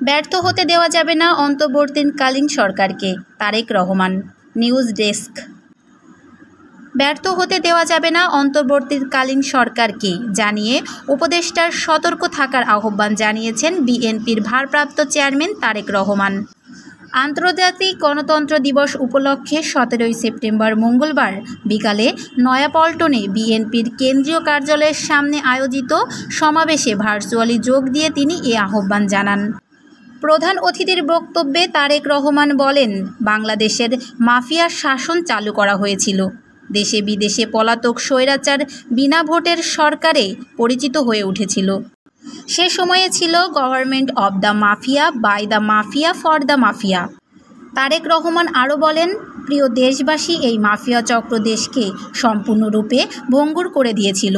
ব্যর্থ হতে দেওয়া যাবে না অন্তর্বর্তীকালীন সরকারকে, তারেক রহমান। News desk. ব্যর্থ হতে দেওয়া যাবে না অন্তর্বর্তীকালীন সরকারকে জানিয়ে উপদেষ্টার সতর্ক থাকার আহ্বান জানিয়েছেন বিএনপির ভারপ্রাপ্ত চেয়ারম্যান তারেক রহমান। আন্তর্জাতিক গণতন্ত্র দিবস উপলক্ষে 17 সেপ্টেম্বর মঙ্গলবার বিকালে নয়াপল্টনে বিএনপির কেন্দ্রীয় কার্যালয়ের সামনে আয়োজিত সমাবেশে ভার্চুয়ালি যোগ দিয়ে তিনি এ আহ্বান জানান। প্রধান অতিথির বক্তব্যে তারেক রহমান বলেন, বাংলাদেশের মাফিয়া শাসন চালু করা হয়েছিল। দেশে বিদেশে পলাতক স্বৈরাচার বিনা ভোটের সরকারে পরিচিত হয়ে উঠেছিল। সে সময়ে ছিল government of the mafia, by the mafia, for the mafia. Tarique Rahman আরও বলেন, প্রিয় দেশবাসী, এই মাফিয়া চক্র দেশকে সম্পূর্ণরূপে ভঙ্গুর করে দিয়েছিল।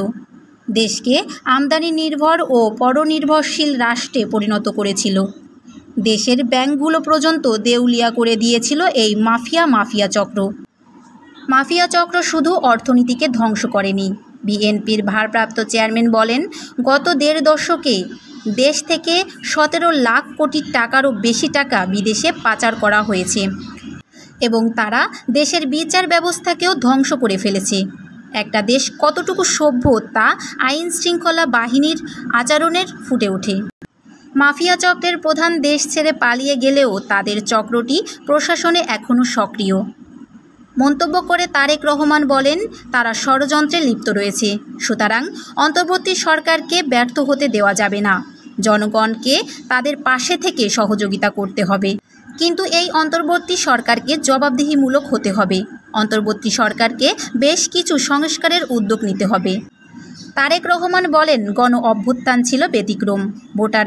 দেশকে আমদানি নির্ভর ও পরনির্ভরশীল রাষ্ট্রে পরিণত করেছিল। দেশের ব্যাংকগুলো পর্যন্ত দেউলিয়া করে দিয়েছিল এই মাফিয়া চক্র। মাফিয়া চক্র শুধু অর্থনীতিকে ধ্বংস করেনি। বিএনপির ভারপ্রাপ্ত চেয়ারম্যান বলেন, গত 1.5 দশকে দেশ থেকে 17 লাখ কোটি টাকারও বেশি টাকা বিদেশে পাচার করা হয়েছে এবং তারা দেশের বিচার ব্যবস্থাকেও ধ্বংস করে ফেলেছে। একটা দেশ কতটুকু সভ্য তা আইন শৃঙ্খলা বাহিনীর আচরণের ফুটে ওঠে। মাফিয়া চক্রের প্রধান দেশ ছেড়ে পালিয়ে গেলেও তাদের চক্রটি প্রশাসনে এখনও সক্রিয়। মন্তব্য করে তারেক রহমান বলেন, তারা ষড়যন্ত্রে লিপ্ত রয়েছে। সুতরাং অন্তর্বর্তী সরকারকে ব্যর্থ হতে দেওয়া যাবে না। জনগণকে তাদের পাশে থেকে সহযোগিতা করতে হবে, কিন্তু এই অন্তর্বর্তী সরকারকে জবাবদিহিমূলক হতে হবে। অন্তর্বর্তী সরকারকে বেশ কিছু সংস্কারের উদ্যোগ নিতে হবে। তারেক রহমান বলেন, গণ অভ্যুত্থান ছিল ব্যতিক্রম। ভোটার